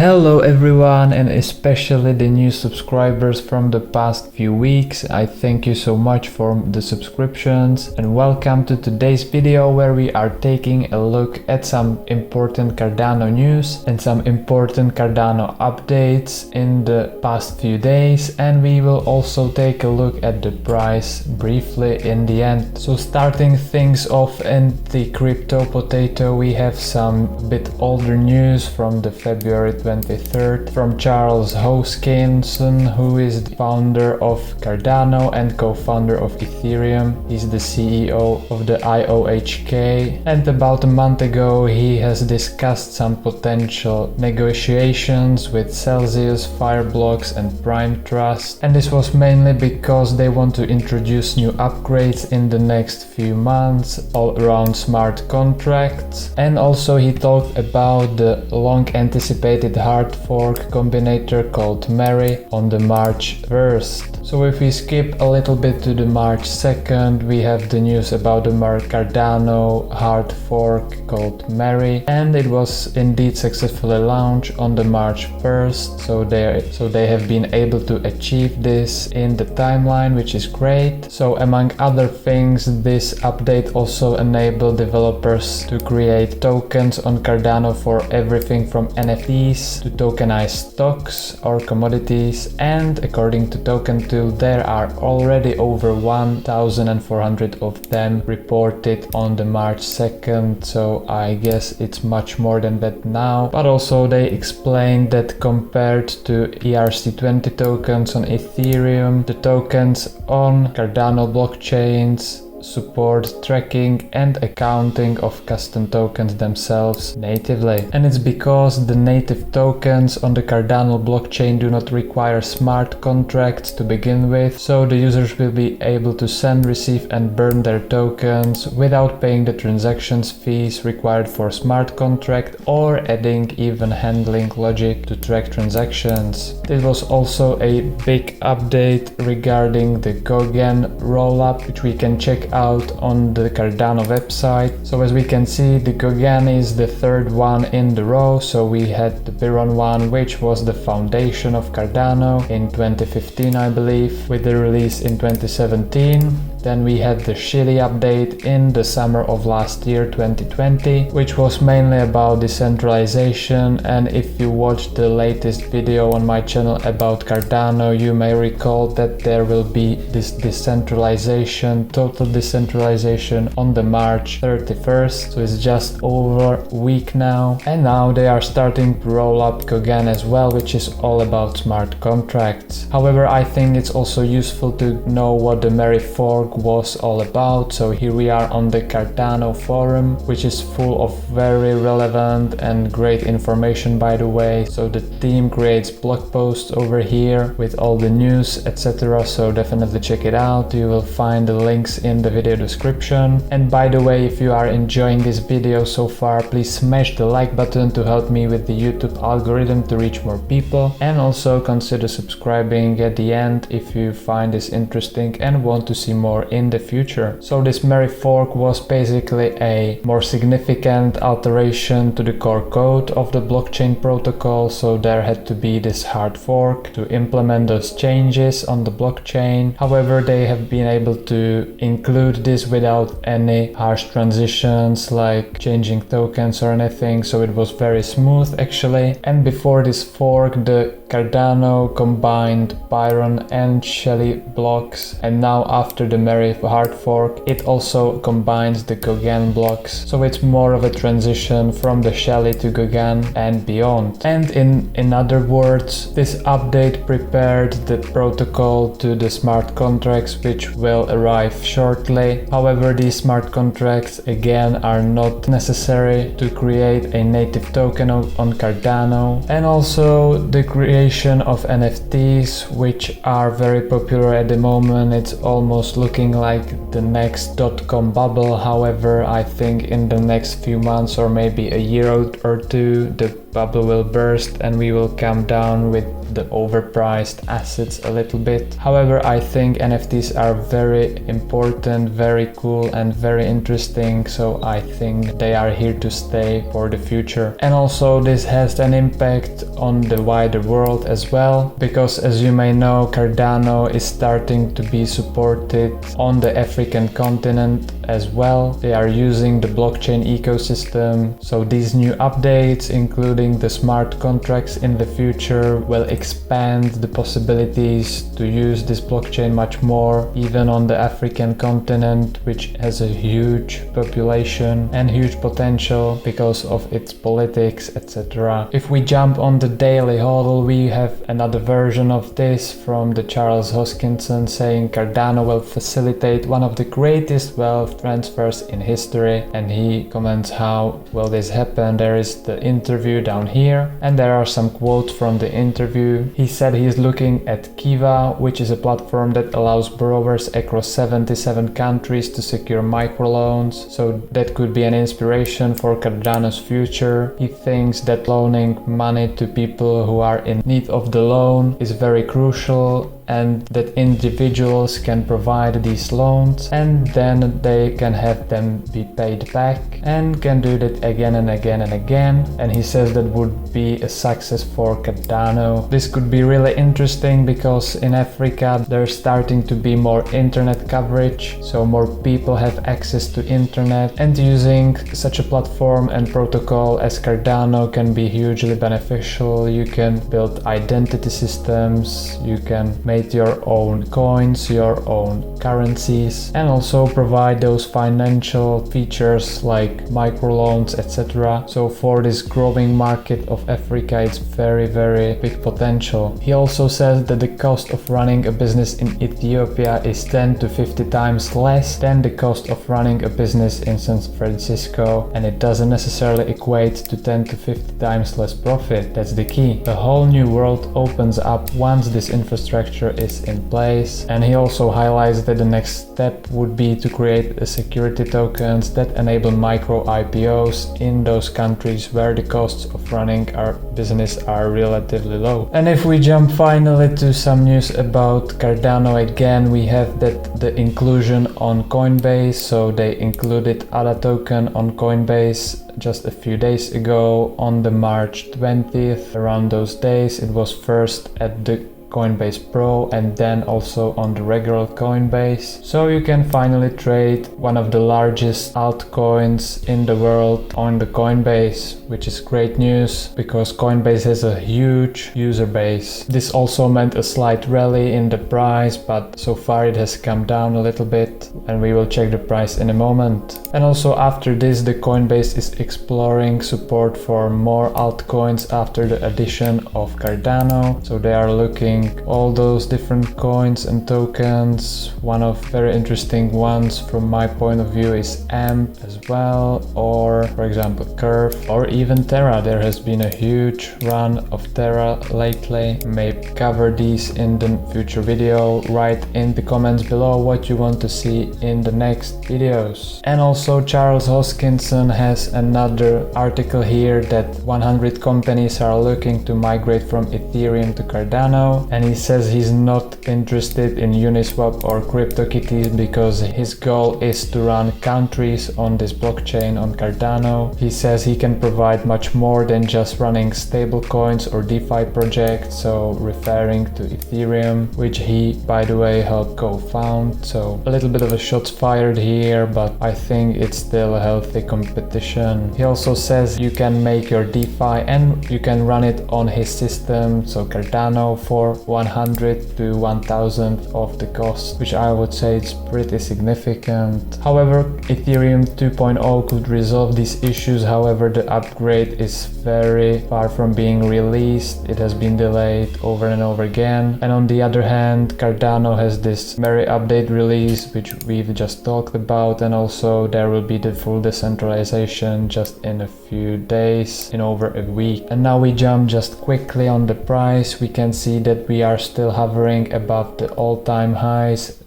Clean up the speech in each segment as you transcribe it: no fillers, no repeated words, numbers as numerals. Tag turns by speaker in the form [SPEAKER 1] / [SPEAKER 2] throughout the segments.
[SPEAKER 1] Hello everyone, and especially the new subscribers from the past few weeks. I thank you so much for the subscriptions and welcome to today's video where we are taking a look at some important Cardano news and some important Cardano updates in the past few days, and we will also take a look at the price briefly in the end. So starting things off in the crypto potato, we have some bit older news from the February 23rd from Charles Hoskinson, who is the founder of Cardano and co-founder of Ethereum. He's the CEO of the IOHK, and about a month ago he has discussed some potential negotiations with Celsius, Fireblocks and Prime Trust, and this was mainly because they want to introduce new upgrades in the next few months all around smart contracts. And also he talked about the long anticipated hard fork combinator called Mary on the March 1st. So if we skip a little bit to the March 2nd, we have the news about the Cardano hard fork called Mary, and it was indeed successfully launched on the March 1st. So they have been able to achieve this in the timeline, which is great. So among other things, this update also enabled developers to create tokens on Cardano for everything from NFTs to tokenized stocks or commodities, and according to Token Tool there are already over 1,400 of them reported on the March 2nd, so I guess it's much more than that now. But also they explained that compared to ERC20 tokens on Ethereum, the tokens on Cardano blockchains support tracking and accounting of custom tokens themselves natively. And it's because the native tokens on the Cardano blockchain do not require smart contracts to begin with, so the users will be able to send, receive and burn their tokens without paying the transactions fees required for smart contract or adding even handling logic to track transactions. This was also a big update regarding the Goguen Rollout, which we can check out on the Cardano website. So as we can see, the Goguen is the third one in the row. So we had the Biron one, which was the foundation of Cardano in 2015, I believe, with the release in 2017. Then we had the Chile update in the summer of last year, 2020, which was mainly about decentralization. And if you watched the latest video on my channel about Cardano, you may recall that there will be this decentralization, total decentralization on the March 31st. So it's just over a week now. And now they are starting to roll up Goguen as well, which is all about smart contracts. However, I think it's also useful to know what the Mary fork was all about. So here we are on the Cardano forum, which is full of very relevant and great information, by the way. So the team creates blog posts over here with all the news, etc. So definitely check it out. You will find the links in the video description. And by the way, if you are enjoying this video so far, please smash the like button to help me with the YouTube algorithm to reach more people, and also consider subscribing at the end if you find this interesting and want to see more in the future. So this Mary fork was basically a more significant alteration to the core code of the blockchain protocol. So there had to be this hard fork to implement those changes on the blockchain. However, they have been able to include this without any harsh transitions like changing tokens or anything. So it was very smooth actually. And before this fork, the Cardano combined Byron and Shelley blocks, and now after the Mary hard fork, it also combines the Goguen blocks. So it's more of a transition from the Shelley to Goguen and beyond. And in other words, this update prepared the protocol to the smart contracts, which will arrive shortly. However, these smart contracts again are not necessary to create a native token on Cardano. And also the creation of NFTs, which are very popular at the moment. It's almost looking like the next .com bubble. However, I think in the next few months or maybe a year or two, the bubble will burst and we will come down with the overpriced assets a little bit. However, I think NFTs are very important, very cool and very interesting, so I think they are here to stay for the future. And also this has an impact on the wider world as well, because as you may know, Cardano is starting to be supported on the African continent as well. They are using the blockchain ecosystem, so these new updates, including the smart contracts in the future, will expand the possibilities to use this blockchain much more, even on the African continent, which has a huge population and huge potential because of its politics, etc. If we jump on the daily hodl, we have another version of this from the Charles Hoskinson saying Cardano will facilitate one of the greatest wealth transfers in history, and he comments how will this happen. There is the interview down here and there are some quotes from the interview. He said he is looking at Kiva, which is a platform that allows borrowers across 77 countries to secure microloans, so that could be an inspiration for Cardano's future. He thinks that loaning money to people who are in need of the loan is very crucial, and that individuals can provide these loans and then they can have them be paid back and can do that again and again and again. And he says that would be a success for Cardano. This could be really interesting because in Africa there's starting to be more internet coverage, so more people have access to internet, and using such a platform and protocol as Cardano can be hugely beneficial. You can build identity systems, you can make your own coins, your own currencies, and also provide those financial features like microloans, etc. So for this growing market of Africa, it's very big potential. He also says that the cost of running a business in Ethiopia is 10 to 50 times less than the cost of running a business in San Francisco, and it doesn't necessarily equate to 10 to 50 times less profit. That's the key. A whole new world opens up once this infrastructure is in place. And he also highlights that the next step would be to create a security tokens that enable micro IPOs in those countries where the costs of running our business are relatively low. And if we jump finally to some news about Cardano again, we have that the inclusion on Coinbase, so they included ADA token on Coinbase just a few days ago on the March 20th. Around those days it was first at the Coinbase Pro and then also on the regular Coinbase. So you can finally trade one of the largest altcoins in the world on the Coinbase, which is great news because Coinbase has a huge user base. This also meant a slight rally in the price, but so far it has come down a little bit and we will check the price in a moment. And also after this, the Coinbase is exploring support for more altcoins after the addition of Cardano. So they are looking all those different coins and tokens. One of very interesting ones from my point of view is AMP as well, or for example Curve, or even Terra. There has been a huge run of Terra lately. Maybe cover these in the future video. Write in the comments below what you want to see in the next videos. And also Charles Hoskinson has another article here that 100 companies are looking to migrate from Ethereum to Cardano, and he says he's not interested in Uniswap or CryptoKitties because his goal is to run countries on this blockchain on Cardano. He says he can provide much more than just running stablecoins or DeFi projects, so referring to Ethereum, which he by the way helped co-found. So a little bit of a shots fired here, but I think it's still a healthy competition. He also says you can make your DeFi and you can run it on his system, so Cardano, for 100 to 1000 of the cost, which I would say is pretty significant. However, Ethereum 2.0 could resolve these issues. However, the upgrade is very far from being released. It has been delayed over and over again. And on the other hand, Cardano has this Mary update release, which we've just talked about, and also there will be the full decentralization just in a few days, in over a week. And now we jump just quickly on the price. We can see that we are still hovering above the all-time highs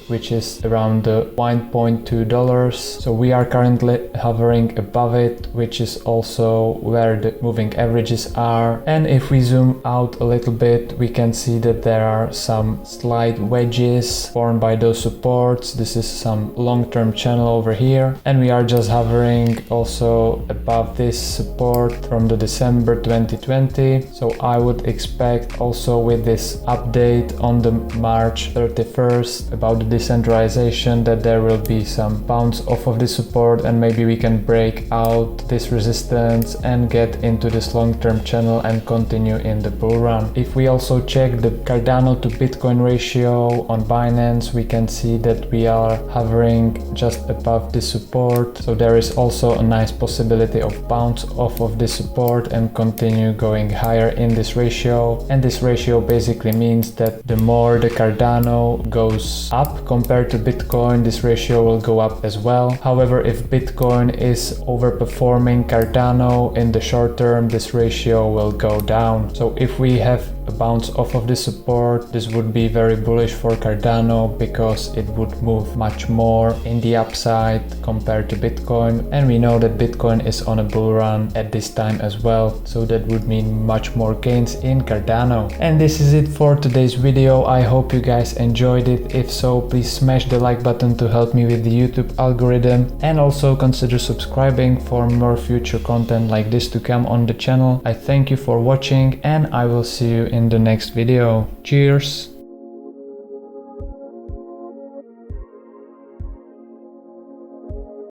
[SPEAKER 1] which is around the $1.2. So we are currently hovering above it, which is also where the moving averages are. And if we zoom out a little bit, we can see that there are some slight wedges formed by those supports. This is some long-term channel over here, and we are just hovering also above this support from the December 2020. So I would expect also with this update on the March 31st about the decentralization that there will be some bounce off of the support, and maybe we can break out this resistance and get into this long-term channel and continue in the bull run. If we also check the Cardano to Bitcoin ratio on Binance, we can see that we are hovering just above the support. So there is also a nice possibility of bounce off of this support and continue going higher in this ratio. And this ratio basically means that the more the Cardano goes up compared to Bitcoin, this ratio will go up as well. However, if Bitcoin is overperforming Cardano in the short term, this ratio will go down. So if we have a bounce off of this support, this would be very bullish for Cardano because it would move much more in the upside compared to Bitcoin, and we know that Bitcoin is on a bull run at this time as well, so that would mean much more gains in Cardano. And this is it for today's video. I hope you guys enjoyed it. If so, please smash the like button to help me with the YouTube algorithm, and also consider subscribing for more future content like this to come on the channel. I thank you for watching, and I will see you in the next video. Cheers!